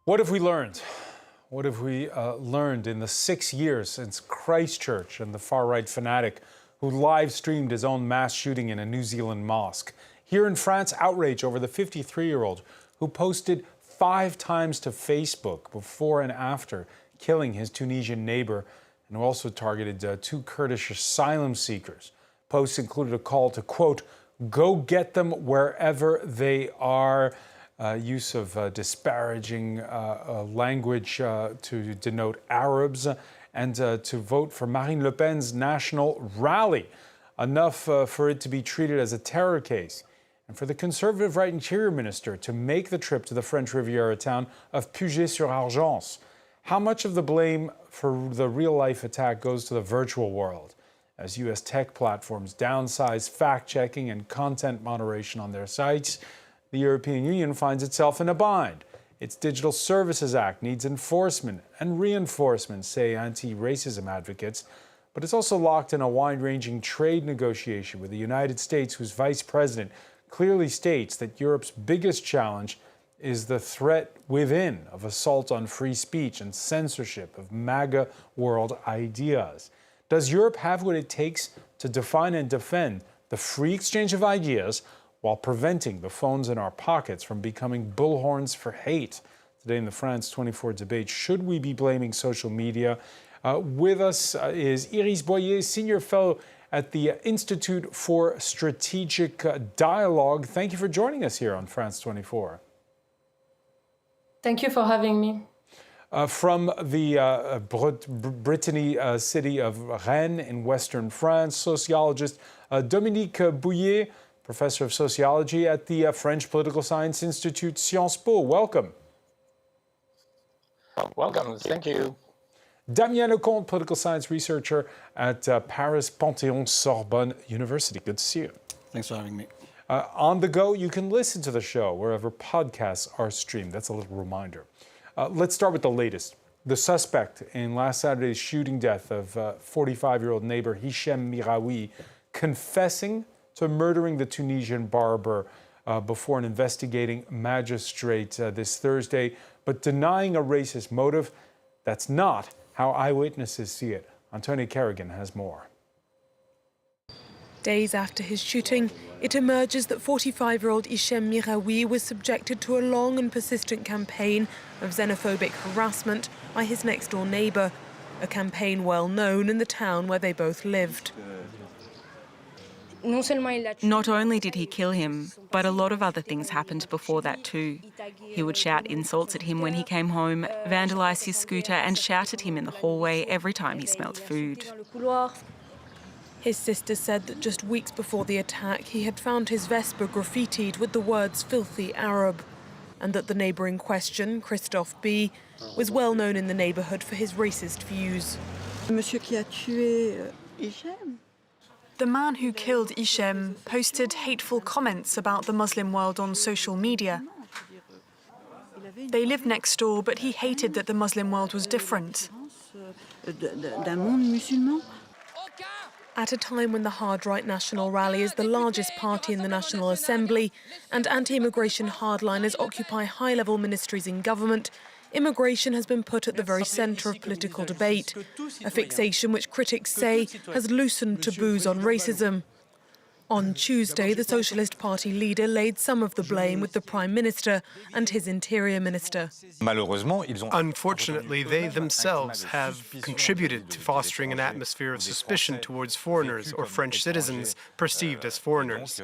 What have we learned? What have we learned in the 6 years since Christchurch and the far-right fanatic who live-streamed his own mass shooting in a New Zealand mosque? Here in France, outrage over the 53-year-old who posted 5 times to Facebook before and after killing his Tunisian neighbor, and who also targeted 2 Kurdish asylum seekers. Posts included a call to, quote, "Go get them wherever they are." Use of disparaging language to denote Arabs, and to vote for Marine Le Pen's national rally, enough for it to be treated as a terror case, and for the Conservative right Interior Minister to make the trip to the French Riviera town of Puget-sur-Argens. How much of the blame for the real-life attack goes to the virtual world, as U.S. tech platforms downsize fact-checking and content moderation on their sites? The European Union finds itself in a bind. Its Digital Services Act needs enforcement and reinforcement, say anti-racism advocates, but it's also locked in a wide-ranging trade negotiation with the United States, whose vice president clearly states that Europe's biggest challenge is the threat within of assault on free speech and censorship of MAGA world ideas. Does Europe have what it takes to define and defend the free exchange of ideas while preventing the phones in our pockets from becoming bullhorns for hate? Today in the France 24 debate, should we be blaming social media? With us is Iris Boyer, Senior Fellow at the Institute for Strategic Dialogue. Thank you for joining us here on France 24. Thank you for having me. From the Brittany city of Rennes in Western France, sociologist Dominique Bouillet, Professor of Sociology at the French Political Science Institute, Sciences Po. Welcome. Welcome. Thank you. Damien Lecomte, Political Science Researcher at Paris Panthéon-Sorbonne University. Good to see you. Thanks for having me. On the go, you can listen to the show wherever podcasts are streamed. That's a little reminder. Let's start with the latest. The suspect in last Saturday's shooting death of 45-year-old neighbor Hichem Miraoui confessing to murdering the Tunisian barber before an investigating magistrate this Thursday, but denying a racist motive. That's not how eyewitnesses see it. Antonia Kerrigan has more. Days after his shooting, it emerges that 45-year-old Hichem Miraoui was subjected to a long and persistent campaign of xenophobic harassment by his next-door neighbour, a campaign well known in the town where they both lived. Not only did he kill him, but a lot of other things happened before that too. He would shout insults at him when he came home, vandalise his scooter and shout at him in the hallway every time he smelled food. His sister said that just weeks before the attack, he had found his Vespa graffitied with the words "filthy Arab," and that the neighbour in question, Christophe B., was well known in the neighbourhood for his racist views. The man who killed Hichem posted hateful comments about the Muslim world on social media. They lived next door, but he hated that the Muslim world was different. At a time when the hard-right National Rally is the largest party in the National Assembly and anti-immigration hardliners occupy high-level ministries in government, immigration has been put at the very centre of political debate, a fixation which critics say has loosened taboos on racism. On Tuesday, the Socialist Party leader laid some of the blame with the Prime Minister and his Interior Minister. Unfortunately, they themselves have contributed to fostering an atmosphere of suspicion towards foreigners or French citizens perceived as foreigners.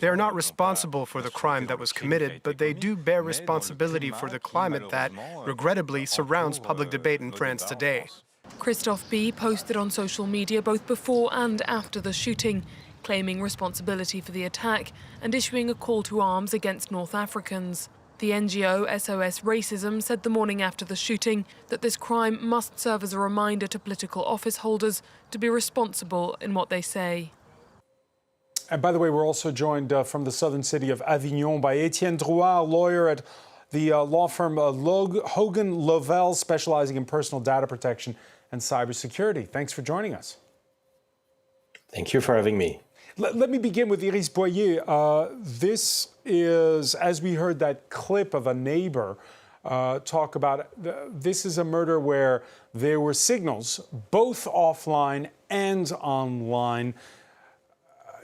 They are not responsible for the crime that was committed, but they do bear responsibility for the climate that, regrettably, surrounds public debate in France today. Christophe B. posted on social media both before and after the shooting, claiming responsibility for the attack and issuing a call to arms against North Africans. The NGO SOS Racism said the morning after the shooting that this crime must serve as a reminder to political office holders to be responsible in what they say. And by the way, we're also joined from the southern city of Avignon by Etienne Drouin, a lawyer at the law firm Hogan Lovel, specializing in personal data protection and cybersecurity. Thanks for joining us. Thank you for having me. Let me begin with Iris Boyer. This is, as we heard that clip of a neighbor talk about this is a murder where there were signals, both offline and online.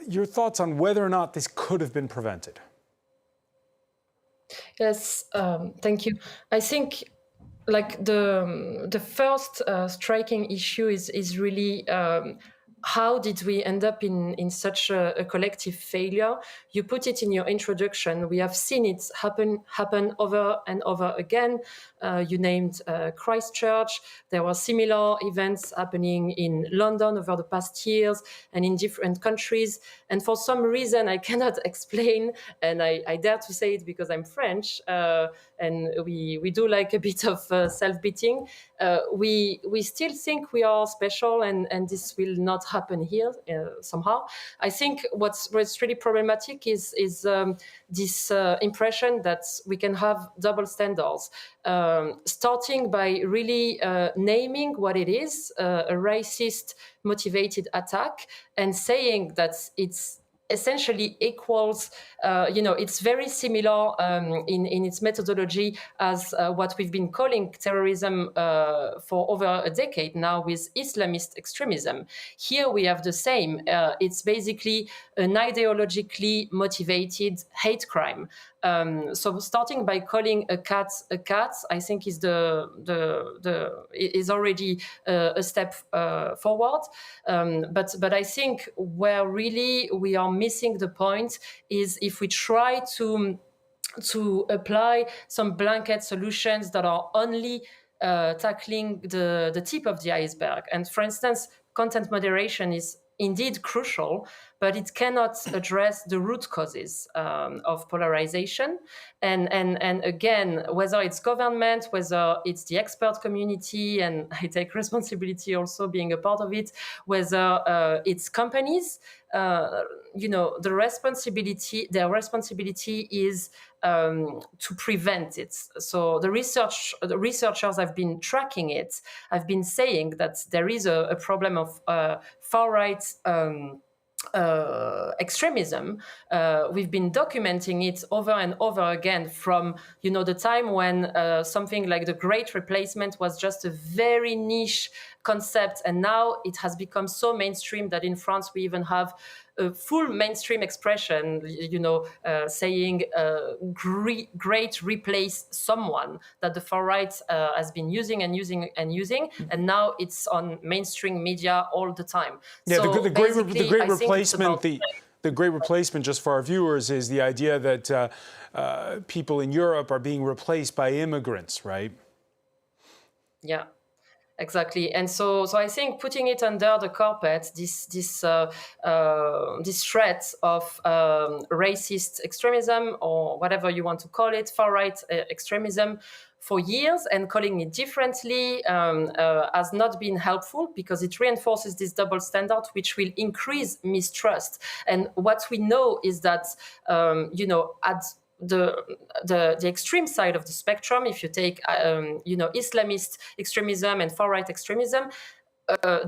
Your thoughts on whether or not this could have been prevented? Yes, thank you. I think like the first striking issue is really how did we end up in such a collective failure? You put it in your introduction. We have seen it happen over and over again. You named Christchurch. There were similar events happening in London over the past years and in different countries. And for some reason I cannot explain, and I dare to say it because I'm French, and we do like a bit of self-beating. We still think we are special, and this will not happen here somehow. I think what's really problematic is this impression that we can have double standards, starting by really naming what it is, a racist motivated attack, and saying that it's essentially equals, it's very similar in its methodology as what we've been calling terrorism for over a decade now with Islamist extremism. Here we have the same. It's basically an ideologically motivated hate crime. So starting by calling a cat, I think is is already a step forward. But I think where really we are missing the point is if we try to apply some blanket solutions that are only tackling the tip of the iceberg. And for instance, content moderation is indeed crucial, but it cannot address the root causes of polarization. And again, whether it's government, whether it's the expert community, and I take responsibility also being a part of it, whether it's companies, their responsibility is to prevent it. So the researchers have been tracking it. I've been saying that there is a problem of far-right extremism. We've been documenting it over and over again from the time when something like the Great Replacement was just a very niche concept, and now it has become so mainstream that in France we even have a full mainstream expression, saying great replace someone, that the far right has been using, and now it's on mainstream media all the time. Yeah, so the great replacement. The great replacement, just for our viewers, is the idea that people in Europe are being replaced by immigrants, right? Yeah. Exactly, and so I think putting it under the carpet, this threat of racist extremism, or whatever you want to call it, far-right extremism, for years, and calling it differently has not been helpful, because it reinforces this double standard, which will increase mistrust. And what we know is that at the extreme side of the spectrum, if you take Islamist extremism and far-right extremism,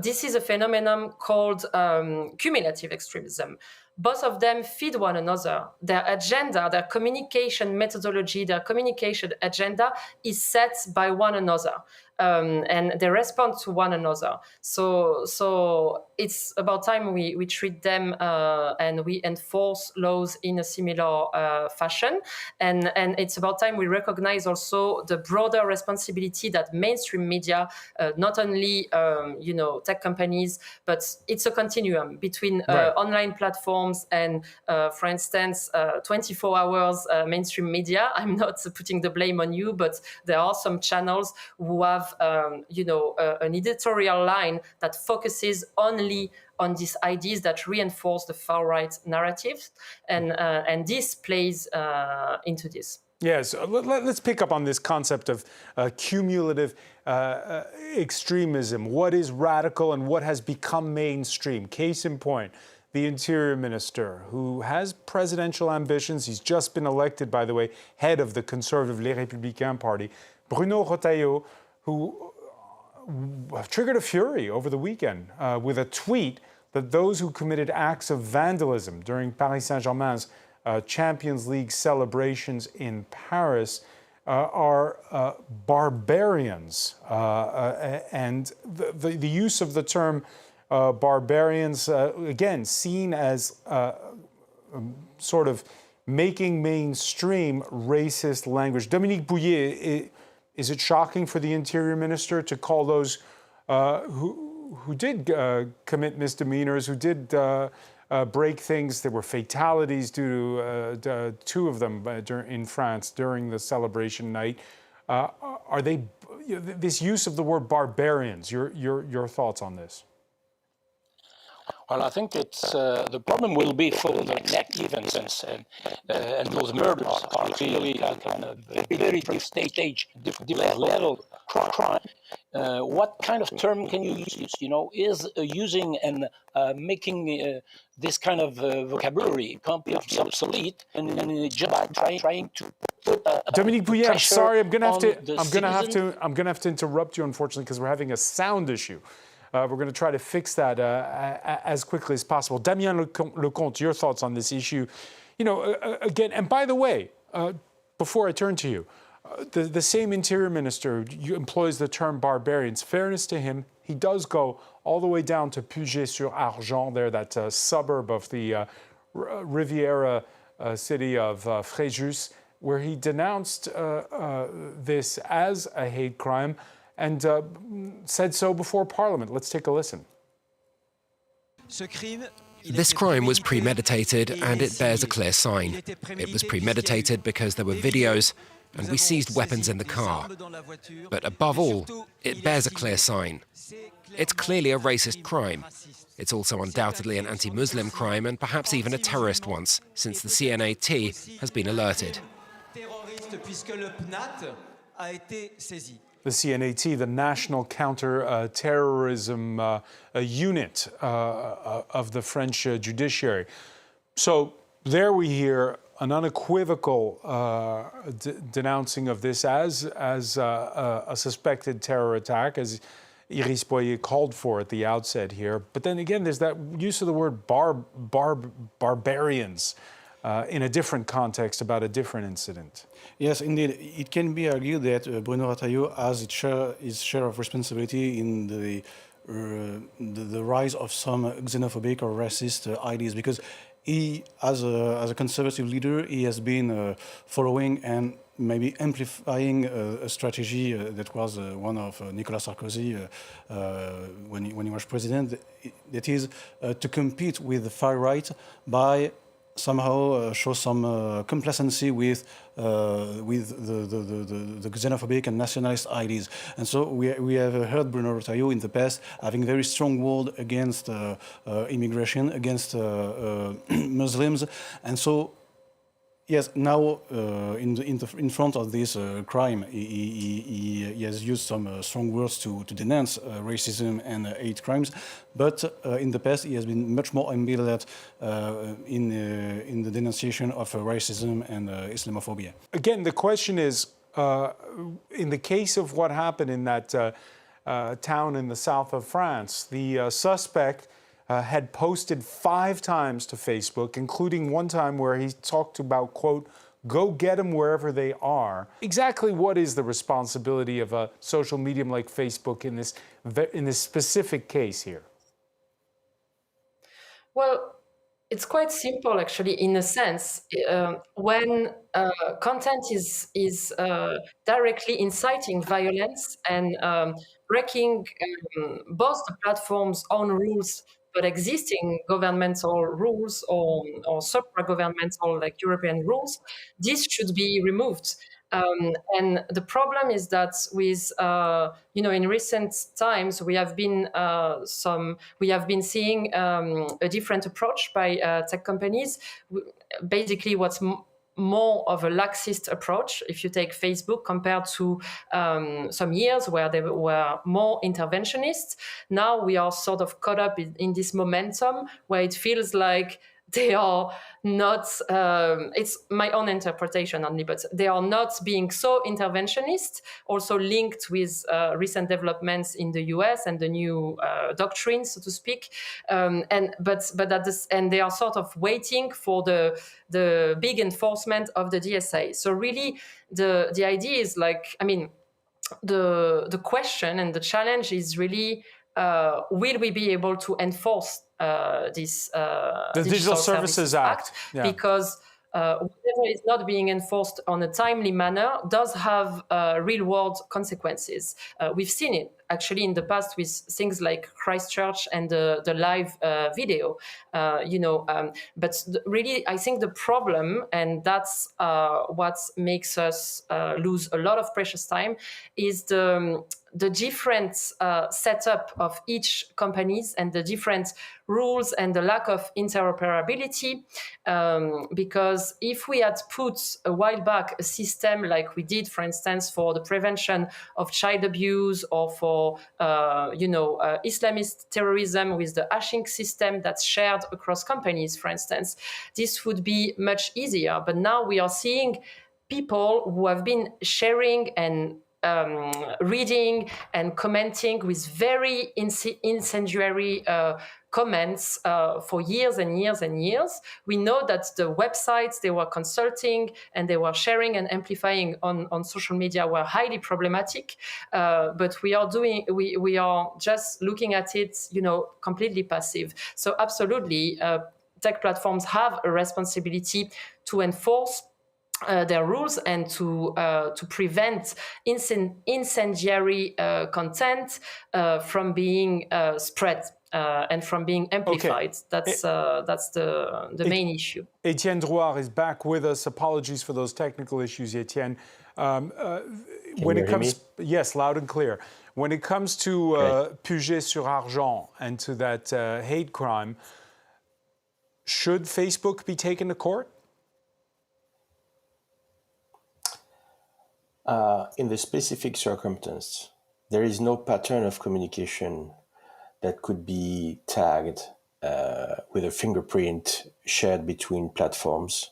this is a phenomenon called cumulative extremism. Both of them feed one another. Their agenda, their communication methodology, their communication agenda is set by one another, and they respond to one another. So it's about time we treat them and we enforce laws in a similar fashion. And it's about time we recognize also the broader responsibility that mainstream media, not only tech companies, but it's a continuum between online platforms and, for instance, 24 hours mainstream media. I'm not putting the blame on you, but there are some channels who have, an editorial line that focuses only on these ideas that reinforce the far-right narrative, and this plays into this. Yes, let's pick up on this concept of cumulative extremism. What is radical and what has become mainstream? Case in point, the Interior Minister, who has presidential ambitions. He's just been elected, by the way, head of the conservative Les Républicains party. Bruno Retailleau, who triggered a fury over the weekend with a tweet that those who committed acts of vandalism during Paris Saint-Germain's Champions League celebrations in Paris are barbarians, and the use of the term barbarians, again, seen as sort of making mainstream racist language. Dominique Bouillet, is it shocking for the Interior Minister to call those who did commit misdemeanors, who did break things? There were fatalities due to two of them in France during the celebration night. Are they this use of the word barbarians? Your thoughts on this? Well, I think it's the problem will be for the next events, and those murders are clearly kind of very stage, different level crime. What kind of term can you use? You know, is using and making this kind of vocabulary completely obsolete, and just trying to put Dominique Bouillet, I'm sorry, I'm gonna have to interrupt you, unfortunately, because we're having a sound issue. We're going to try to fix that as quickly as possible. Damien Lecomte, your thoughts on this issue? You know, again, and by the way, before I turn to you, the same Interior Minister employs the term barbarians. Fairness to him, he does go all the way down to Puget-sur-Argent, there, that suburb of the Riviera city of Fréjus, where he denounced this as a hate crime, and said so before Parliament. Let's take a listen. This crime was premeditated, and it bears a clear sign. It was premeditated because there were videos, and we seized weapons in the car. But above all, it bears a clear sign. It's clearly a racist crime. It's also undoubtedly an anti-Muslim crime, and perhaps even a terrorist one, since the CNAT has been alerted. The CNAT, the National Counter-Terrorism Unit of the French judiciary. So there we hear an unequivocal denouncing of this as a suspected terror attack, as Iris Boyer called for at the outset here. But then again, there's that use of the word barbarians in a different context about a different incident. Yes, indeed. It can be argued that Bruno Retailleau has his share of responsibility in the rise of some xenophobic or racist ideas, because he, as a conservative leader, he has been following and maybe amplifying a strategy that was one of Nicolas Sarkozy when he was president, that is to compete with the far right by somehow show some complacency with the xenophobic and nationalist ideas. And so we have heard Bruno Retailleau in the past having very strong word against immigration, against Muslims. And so, yes, now in front of this crime, he has used some strong words to denounce racism and hate crimes. But in the past, he has been much more ambivalent in the denunciation of racism and Islamophobia. Again, the question is, in the case of what happened in that town in the south of France, the suspect had posted 5 times to Facebook, including one time where he talked about, quote, "Go get them wherever they are." Exactly what is the responsibility of a social medium like Facebook in this specific case here? Well, it's quite simple, actually, in a sense. When content is directly inciting violence and breaking both the platform's own rules, but existing governmental rules or supra-governmental, like European rules, this should be removed. And the problem is that with in recent times we have been seeing a different approach by tech companies. Basically, what's more of a laxist approach if you take Facebook compared to some years where they were more interventionist. Now we are sort of caught up in this momentum where it feels like they are not, it's my own interpretation only, but they are not being so interventionist, also linked with recent developments in the US and the new doctrine, so to speak. And they are sort of waiting for the big enforcement of the DSA. So really, the idea is like, I mean, the question and the challenge is really, will we be able to enforce this the Digital Services Act? Yeah. Because whatever is not being enforced on a timely manner does have real-world consequences. We've seen it actually in the past with things like Christchurch and the live video, but really I think the problem, and that's what makes us lose a lot of precious time, is the different setup of each companies and the different rules and the lack of interoperability. Because if we had put a while back a system like we did, for instance, for the prevention of child abuse or for Islamist terrorism with the hashing system that's shared across companies, for instance, this would be much easier. But now we are seeing people who have been sharing and reading and commenting with very incendiary comments for years and years and years. We know that the websites they were consulting and they were sharing and amplifying on social media were highly problematic. But we are just looking at it, completely passive. So absolutely, tech platforms have a responsibility to enforce their rules and to prevent incendiary content from being spread and from being amplified. Okay. That's the main issue. Etienne Drouard is back with us. Apologies for those technical issues, Etienne. When it comes, yes, loud and clear. When it comes to Puget sur Argent and to that hate crime, should Facebook be taken to court? In the specific circumstance, there is no pattern of communication that could be tagged with a fingerprint shared between platforms,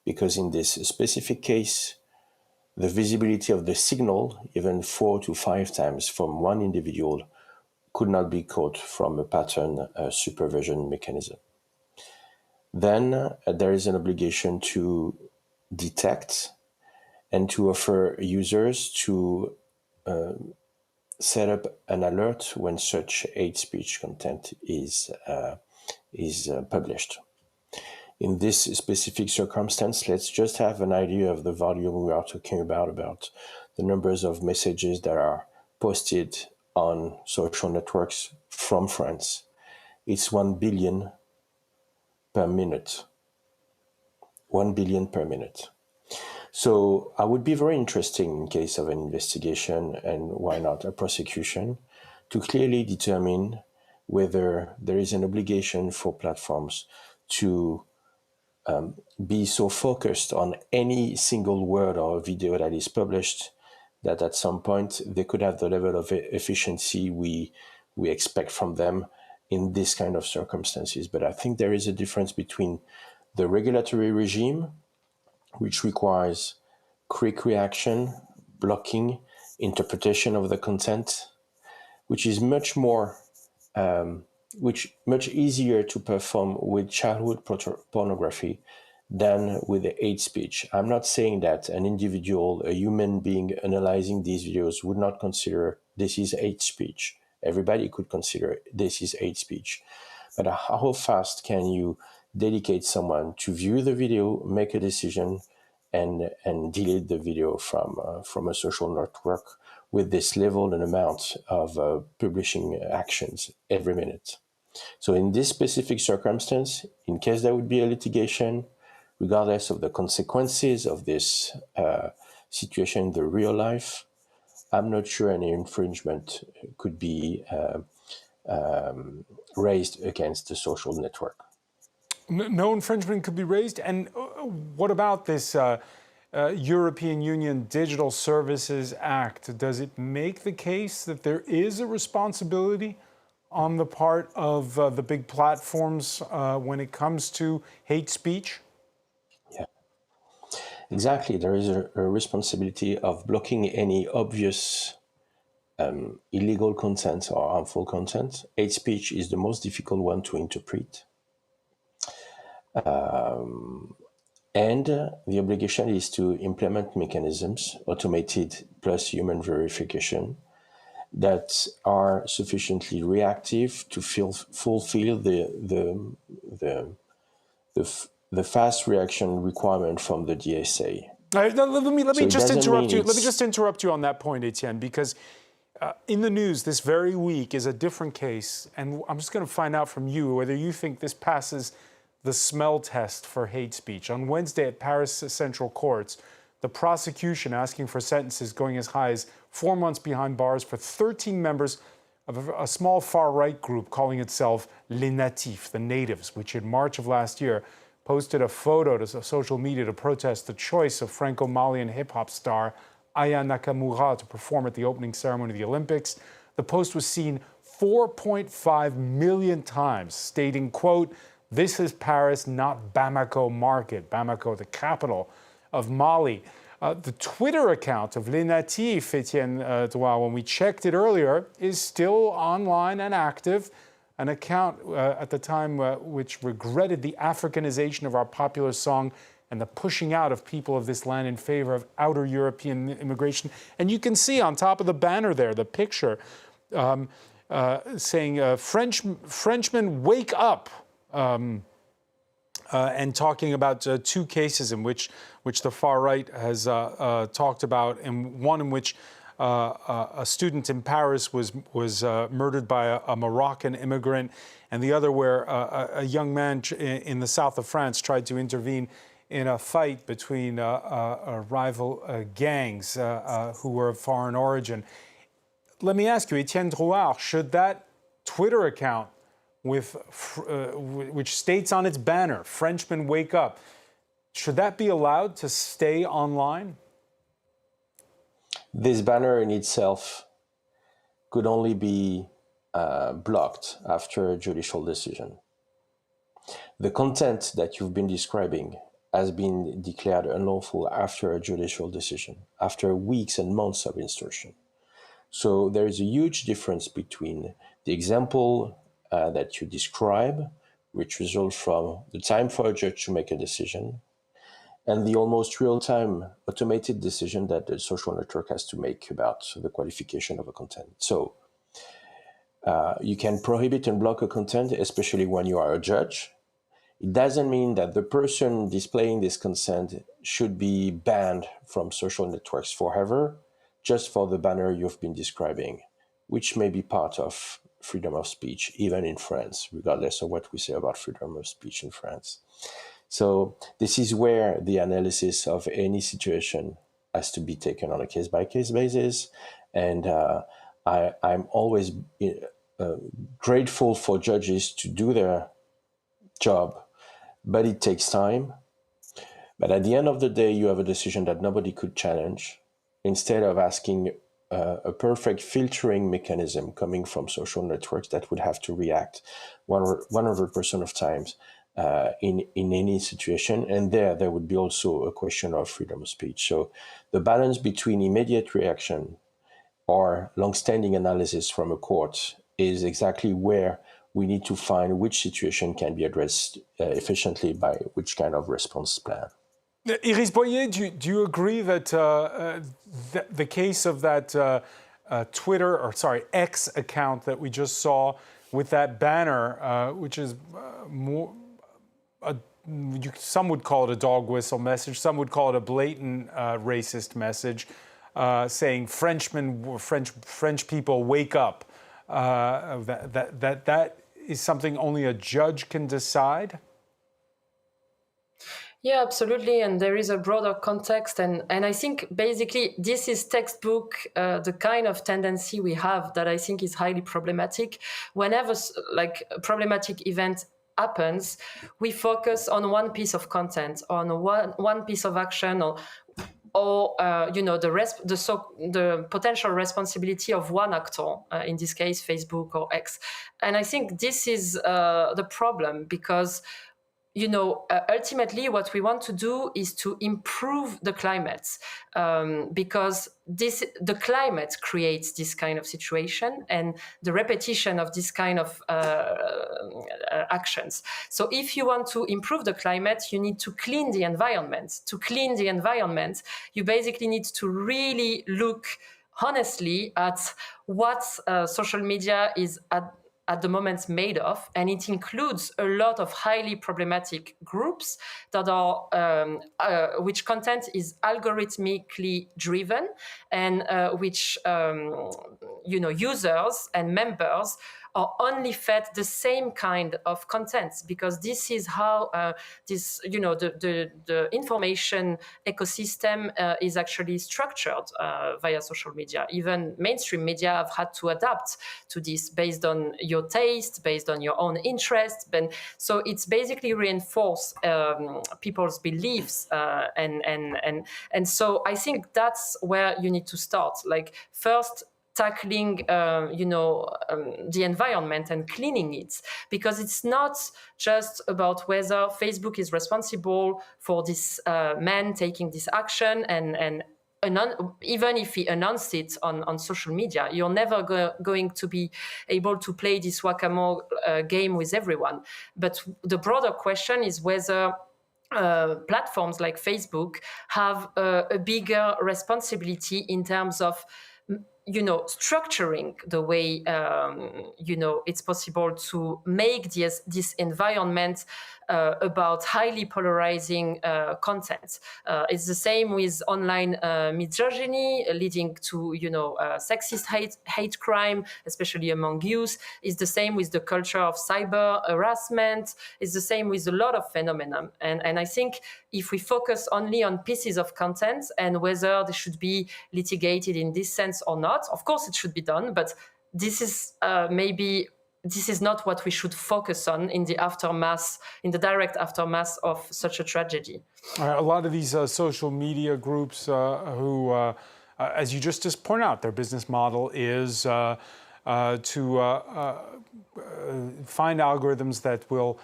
because in this specific case, the visibility of the signal, even 4 to 5 times from one individual, could not be caught from a pattern supervision mechanism. Then there is an obligation to detect and to offer users to set up an alert when such hate speech content is published. In this specific circumstance, let's just have an idea of the volume we are talking about the numbers of messages that are posted on social networks from France. It's 1 billion per minute. 1 billion per minute. So I would be very interested in case of an investigation, and why not a prosecution, to clearly determine whether there is an obligation for platforms to be so focused on any single word or video that is published that at some point they could have the level of efficiency we expect from them in this kind of circumstances. But I think there is a difference between the regulatory regime, which requires quick reaction, blocking, interpretation of the content, which is much easier to perform with childhood pornography than with the hate speech. I'm not saying that an individual, a human being analyzing these videos would not consider this is hate speech. Everybody could consider this is hate speech. But how fast can you dedicate someone to view the video, make a decision, and delete the video from a social network with this level and amount of publishing actions every minute? So in this specific circumstance, in case there would be a litigation, regardless of the consequences of this situation in the real life, I'm not sure any infringement could be raised against the social network. No infringement could be raised? And what about this European Union Digital Services Act? Does it make the case that there is a responsibility on the part of the big platforms when it comes to hate speech? Yeah, exactly. There is a responsibility of blocking any obvious illegal content or harmful content. Hate speech is the most difficult one to interpret. And the obligation is to implement mechanisms, automated plus human verification, that are sufficiently reactive to fulfill the fast reaction requirement from the DSA. Let me just interrupt you. Let me just interrupt you on that point, Etienne, because in the news this very week is a different case, and I'm just going to find out from you whether you think this passes the smell test for hate speech. On Wednesday at Paris Central Courts, the prosecution asking for sentences going as high as 4 months behind bars for 13 members of a small far-right group calling itself Les Natifs, the natives, which in March of last year posted a photo to social media to protest the choice of Franco-Malian hip-hop star Aya Nakamura to perform at the opening ceremony of the Olympics. The post was seen 4.5 million times, stating, quote, "This is Paris, not Bamako Market." Bamako, the capital of Mali. The Twitter account of Les Natifs, Etienne Drouin, when we checked it earlier, is still online and active. An account at the time which regretted the Africanization of our popular song and the pushing out of people of this land in favor of outer European immigration. And you can see on top of the banner there, the picture saying, Frenchmen, wake up. And talking about two cases in which the far right has talked about, and one in which a student in Paris was murdered by a Moroccan immigrant, and the other where a young man in the south of France tried to intervene in a fight between rival gangs who were of foreign origin. Let me ask you, Etienne Drouin, should that Twitter account which states on its banner, "Frenchmen wake up," should that be allowed to stay online? This banner in itself could only be blocked after a judicial decision. The content that you've been describing has been declared unlawful after a judicial decision, after weeks and months of instruction. So there is a huge difference between the example that you describe, which results from the time for a judge to make a decision, and the almost real-time automated decision that the social network has to make about the qualification of a content. So you can prohibit and block a content, especially when you are a judge. It doesn't mean that the person displaying this consent should be banned from social networks forever, just for the banner you've been describing, which may be part of freedom of speech, even in France, regardless of what we say about freedom of speech in France. So this is where the analysis of any situation has to be taken on a case-by-case basis. And I'm always grateful for judges to do their job, but it takes time. But at the end of the day, you have a decision that nobody could challenge. Instead of asking a perfect filtering mechanism coming from social networks that would have to react 100% of times in any situation. And there would be also a question of freedom of speech. So the balance between immediate reaction or long-standing analysis from a court is exactly where we need to find which situation can be addressed efficiently by which kind of response plan. Iris Boyer, do you agree that the case of that X account that we just saw with that banner, which is some would call it a dog whistle message, some would call it a blatant racist message, saying French people wake up, that is something only a judge can decide? Yeah, absolutely. And there is a broader context. And I think basically this is textbook, the kind of tendency we have that I think is highly problematic. Whenever like a problematic event happens, we focus on one piece of content, on one piece of action, or or the potential responsibility of one actor, in this case Facebook or X. And I think this is the problem, because ultimately what we want to do is to improve the climate, because the climate creates this kind of situation and the repetition of this kind of actions. So if you want to improve the climate, you need to clean the environment. To clean the environment, you basically need to really look honestly at what social media is at the moment made of, and it includes a lot of highly problematic groups that are which content is algorithmically driven, and which users and members are only fed the same kind of content, because this is how the information ecosystem is actually structured via social media. Even mainstream media have had to adapt to this based on your taste, based on your own interests. So it's basically reinforce people's beliefs, and so I think that's where you need to start. Like, first, tackling the environment and cleaning it, because it's not just about whether Facebook is responsible for this man taking this action, and even if he announced it on social media, you're never going to be able to play this whack-a-mole game with everyone. But the broader question is whether platforms like Facebook have a bigger responsibility in terms of structuring the way it's possible to make this environment about highly polarizing content. It's the same with online misogyny, leading to sexist hate crime, especially among youth. It's the same with the culture of cyber harassment. It's the same with a lot of phenomena. And I think if we focus only on pieces of content and whether they should be litigated in this sense or not, of course it should be done, but this is this is not what we should focus on in the direct aftermath of such a tragedy. A lot of these social media groups who, as you just point out, their business model is to find algorithms that will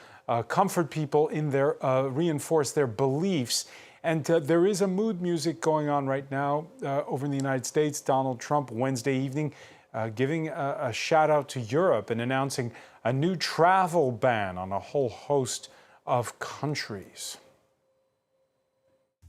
comfort people in their, reinforce their beliefs. And there is a mood music going on right now over in the United States. Donald Trump, Wednesday evening, giving a shout out to Europe and announcing a new travel ban on a whole host of countries.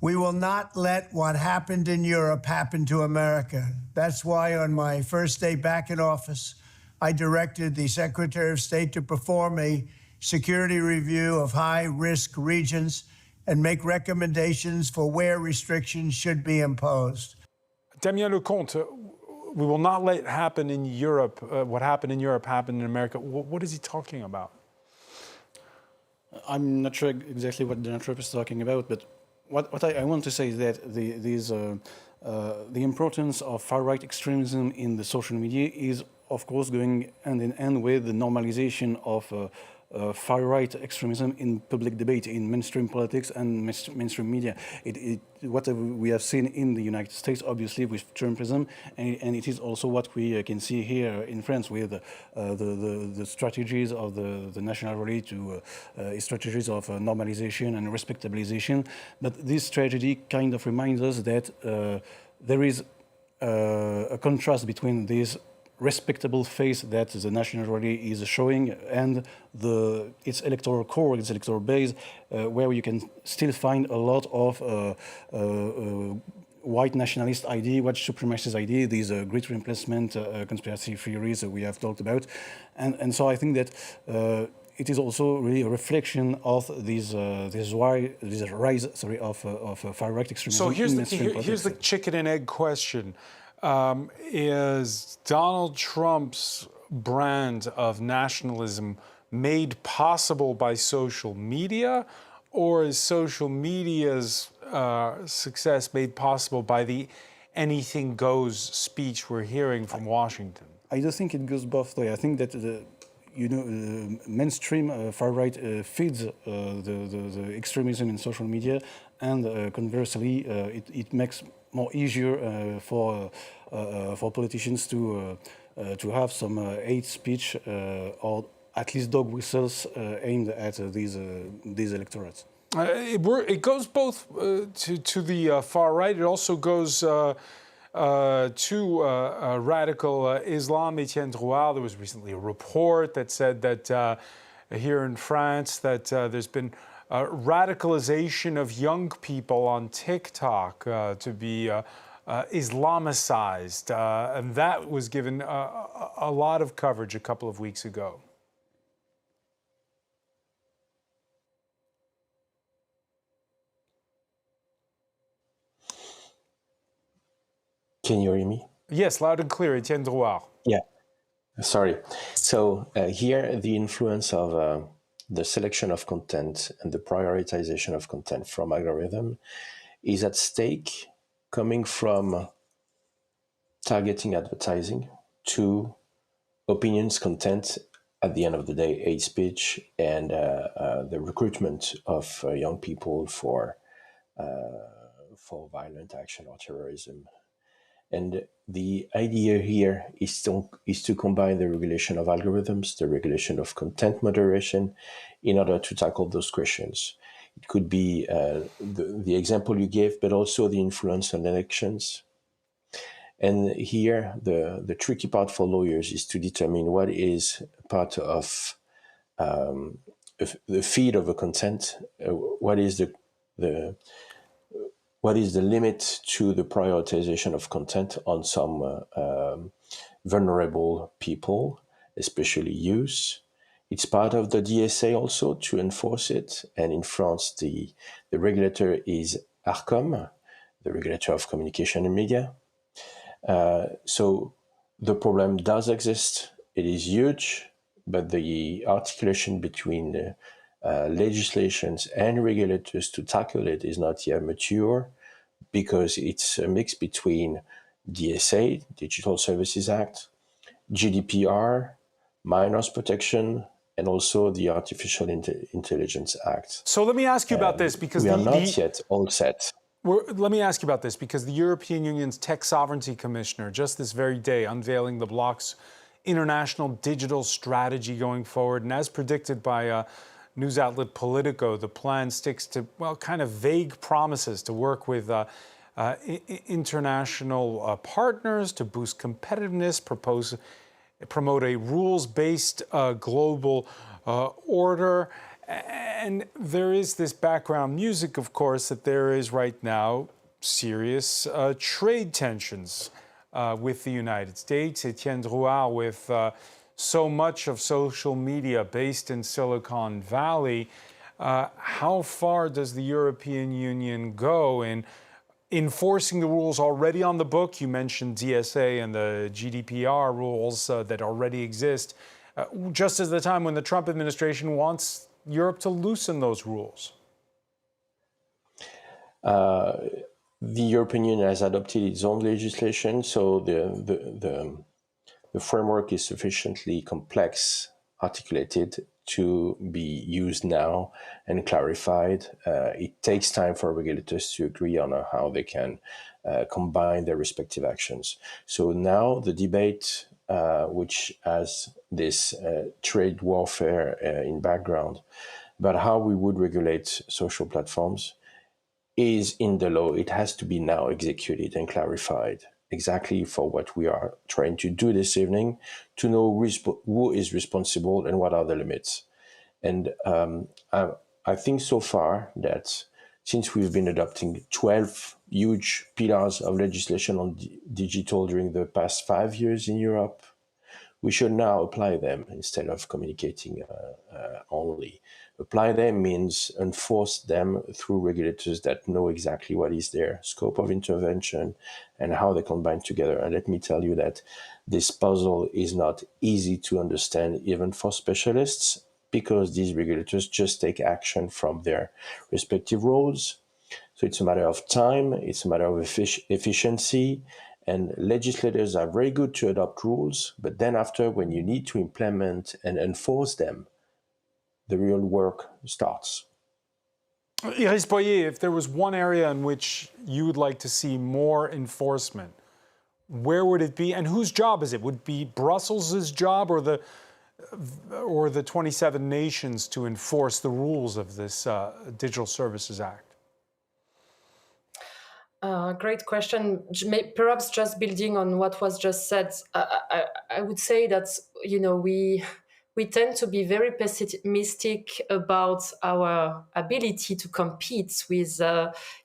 We will not let what happened in Europe happen to America. That's why on my first day back in office, I directed the Secretary of State to perform a security review of high-risk regions and make recommendations for where restrictions should be imposed. Damien Lecomte, we will not let it happen in Europe. What happened in Europe happened in America. What is he talking about? I'm not sure exactly what Donald Trump is talking about, but what I want to say is that the importance of far-right extremism in the social media is, of course, going hand in hand with the normalization of far-right extremism in public debate, in mainstream politics and mainstream media. What we have seen in the United States, obviously, with Trumpism, and it is also what we can see here in France with the strategies of the National Rally to strategies of normalization and respectabilization. But this tragedy kind of reminds us that there is a contrast between these respectable face that the National Rally is showing and its electoral core, its electoral base, where you can still find a lot of white nationalist idea, white supremacist idea, these great replacement conspiracy theories that we have talked about. And so I think that it is also really a reflection of this rise of far-right extremism. So here's the chicken and egg question. Is Donald Trump's brand of nationalism made possible by social media, or is social media's success made possible by the anything goes speech we're hearing from Washington? I don't think it goes both ways. I think that mainstream far-right feeds the extremism in social media, and conversely, it makes more easier for politicians to have some hate speech or at least dog whistles aimed at these electorates. It goes both to the far right. It also goes to radical Islam. Etienne Droual, there was recently a report that said that here in France that there's been radicalization of young people on TikTok to be Islamicized, and that was given a lot of coverage a couple of weeks ago. Can you hear me? Yes, loud and clear, Etienne Droual. Yeah, sorry. So here the influence of the selection of content and the prioritization of content from algorithm is at stake, coming from targeting advertising to opinions content, at the end of the day, hate speech, and the recruitment of young people for violent action or terrorism. And the idea here is to combine the regulation of algorithms, the regulation of content moderation, in order to tackle those questions. It could be the example you gave, but also the influence on elections. And here, the tricky part for lawyers is to determine what is part of the feed of a content, what is the limit to the prioritization of content on some vulnerable people, especially youth. It's part of the DSA also to enforce it. And in France, the regulator is ARCOM, the regulator of communication and media. So the problem does exist. It is huge, but the articulation between the legislations and regulators to tackle it is not yet mature, because it's a mix between DSA, Digital Services Act, GDPR, minors protection, and also the Artificial Intelligence Act. So let me ask you about this, because we are not yet all set. Let me ask you about this, because the European Union's Tech Sovereignty Commissioner, just this very day, unveiling the bloc's international digital strategy going forward, and as predicted by news outlet Politico, the plan sticks to, well, kind of vague promises to work with international partners to boost competitiveness, promote a rules-based global order. And there is this background music, of course, that there is right now serious trade tensions with the United States. Etienne Droual, with so much of social media based in Silicon Valley, how far does the European Union go in enforcing the rules already on the book? You mentioned DSA and the GDPR rules that already exist, just as the time when the Trump administration wants Europe to loosen those rules. The European Union has adopted its own legislation, so the framework is sufficiently complex, articulated to be used now and clarified. It takes time for regulators to agree on how they can combine their respective actions. So now the debate, which has this trade warfare in background, about how we would regulate social platforms, is in the law. It has to be now executed and clarified exactly for what we are trying to do this evening, to know who is responsible and what are the limits. And I think so far that since we've been adopting 12 huge pillars of legislation on digital during the past 5 years in Europe, we should now apply them instead of communicating only. Apply them means enforce them through regulators that know exactly what is their scope of intervention and how they combine together. And let me tell you that this puzzle is not easy to understand even for specialists, because these regulators just take action from their respective roles. So it's a matter of time, it's a matter of efficiency, and legislators are very good to adopt rules, but then after, when you need to implement and enforce them, the real work starts. Iris Boyer, if there was one area in which you would like to see more enforcement, where would it be, and whose job is it? Would it be Brussels' job or the 27 nations to enforce the rules of this Digital Services Act? Great question. Perhaps just building on what was just said, I would say that, you know, we tend to be very pessimistic about our ability to compete with,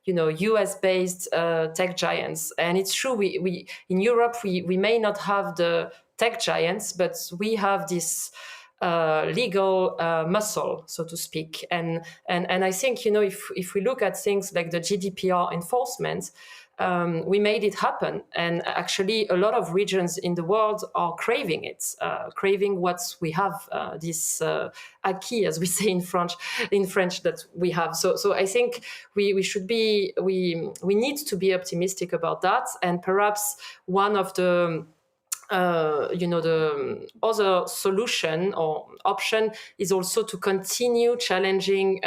you know, US-based tech giants. And it's true, we in Europe, we may not have the tech giants, but we have this legal muscle, so to speak. And I think, you know, if we look at things like the GDPR enforcement, we made it happen. And actually, a lot of regions in the world are craving it, craving what we have, this acquis, as we say in French, that we have. So I think we should be, we need to be optimistic about that. And perhaps one of the you know, the other solution or option is also to continue challenging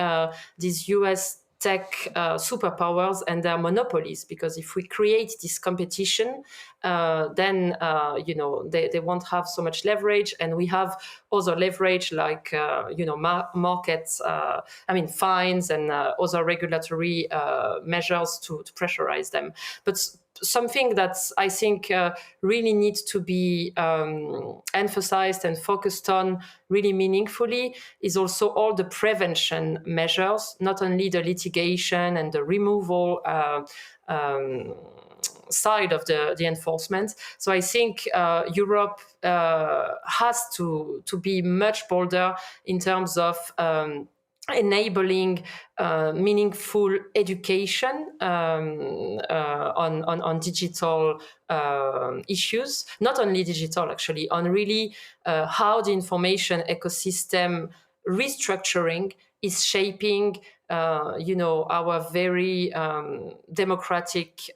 these US tech superpowers and their monopolies, because if we create this competition, then you know, they won't have so much leverage, and we have other leverage like you know, markets, fines and other regulatory measures to pressurize them. But something that I think really needs to be emphasized and focused on really meaningfully is also all the prevention measures, not only the litigation and the removal side of the enforcement. So I think Europe has to be much bolder in terms of enabling meaningful education on digital issues, not only digital, actually, on really how the information ecosystem restructuring is shaping, you know, our very democratic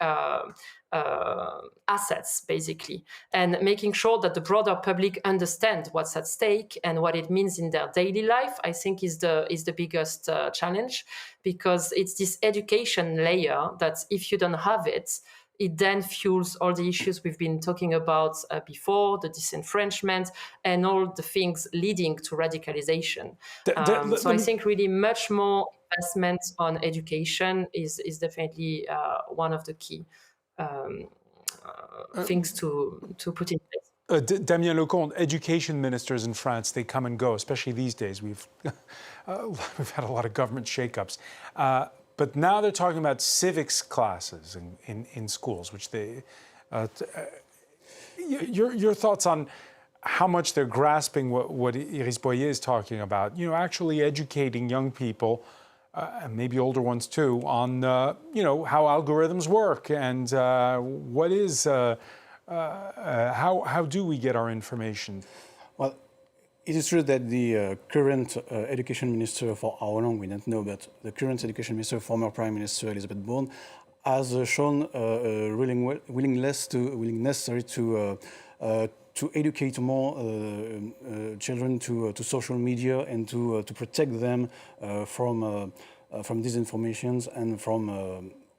assets, basically, and making sure that the broader public understand what's at stake and what it means in their daily life, I think is the biggest challenge, because it's this education layer that if you don't have it, it then fuels all the issues we've been talking about before, the disenfranchisement and all the things leading to radicalization. So I think really much more investment on education is definitely one of the key things to put in place. Damien Lecomte, education ministers in France, they come and go, especially these days. We've had a lot of government shakeups. But now they're talking about civics classes in schools, which they... your thoughts on how much they're grasping what Iris Boyer is talking about, you know, actually educating young people, and maybe older ones too, on, you know, how algorithms work and what is... how do we get our information? Well, it is true that the current education minister, for how long we don't know, but the current education minister, former Prime Minister Elizabeth Bourne, has shown willingness to educate more children to social media and to protect them from disinformations and from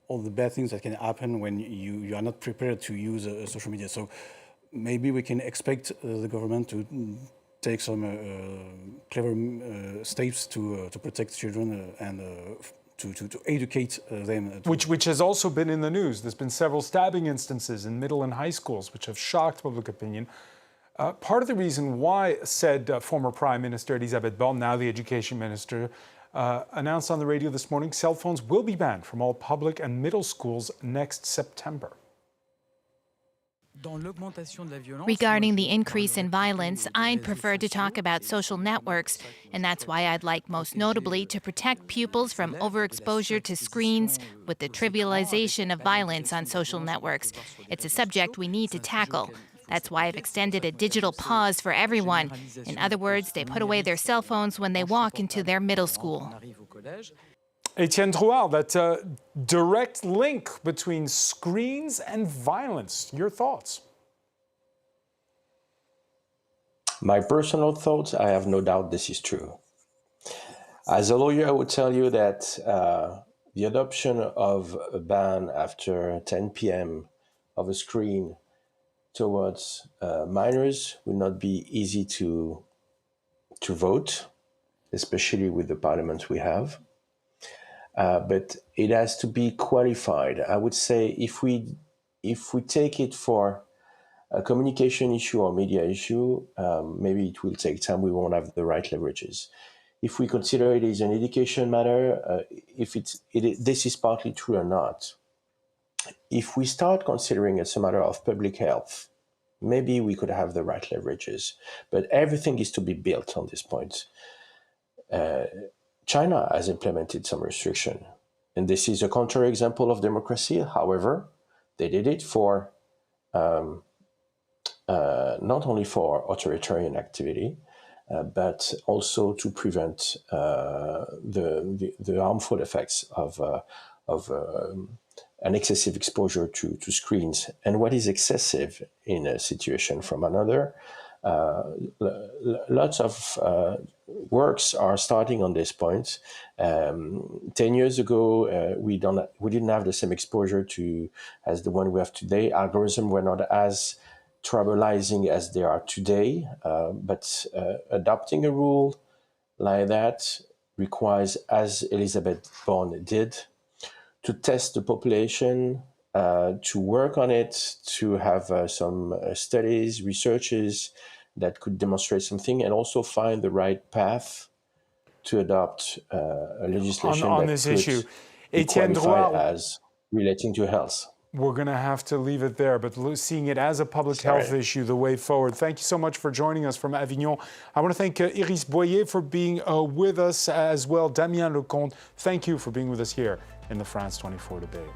all the bad things that can happen when you are not prepared to use social media. So maybe we can expect the government to take some clever steps to protect children and to educate them. Which has also been in the news. There's been several stabbing instances in middle and high schools which have shocked public opinion. Part of the reason why, said former Prime Minister Elisabeth Borne, now the Education Minister, announced on the radio this morning, cell phones will be banned from all public and middle schools next September. Regarding the increase in violence, I'd prefer to talk about social networks, and that's why I'd like most notably to protect pupils from overexposure to screens with the trivialization of violence on social networks. It's a subject we need to tackle. That's why I've extended a digital pause for everyone. In other words, they put away their cell phones when they walk into their middle school. Etienne Drouard, that direct link between screens and violence. Your thoughts? My personal thoughts, I have no doubt this is true. As a lawyer, I would tell you that the adoption of a ban after 10 p.m. of a screen towards minors will not be easy to vote, especially with the parliament we have. But it has to be qualified. I would say if we take it for a communication issue or media issue, maybe it will take time. We won't have the right leverages. If we consider it as an education matter, this is partly true or not. If we start considering it's a matter of public health, maybe we could have the right leverages. But everything is to be built on this point. China has implemented some restriction, and this is a counterexample of democracy. However, they did it for not only for authoritarian activity, but also to prevent the harmful effects of an excessive exposure to screens. And what is excessive in a situation from another? Lots of works are starting on this point. 10 years ago, we didn't have the same exposure as the one we have today. Algorithms were not as tribalizing as they are today, but adopting a rule like that requires, as Elizabeth Bond did, to test the population, to work on it, to have some studies, researches that could demonstrate something, and also find the right path to adopt a legislation on that this could issue. be Etienne qualified Drouin, as relating to health. We're going to have to leave it there, but seeing it as a public health issue, the way forward. Thank you so much for joining us from Avignon. I want to thank Iris Boyer for being with us as well. Damien Lecomte, thank you for being with us here in the France 24 debate.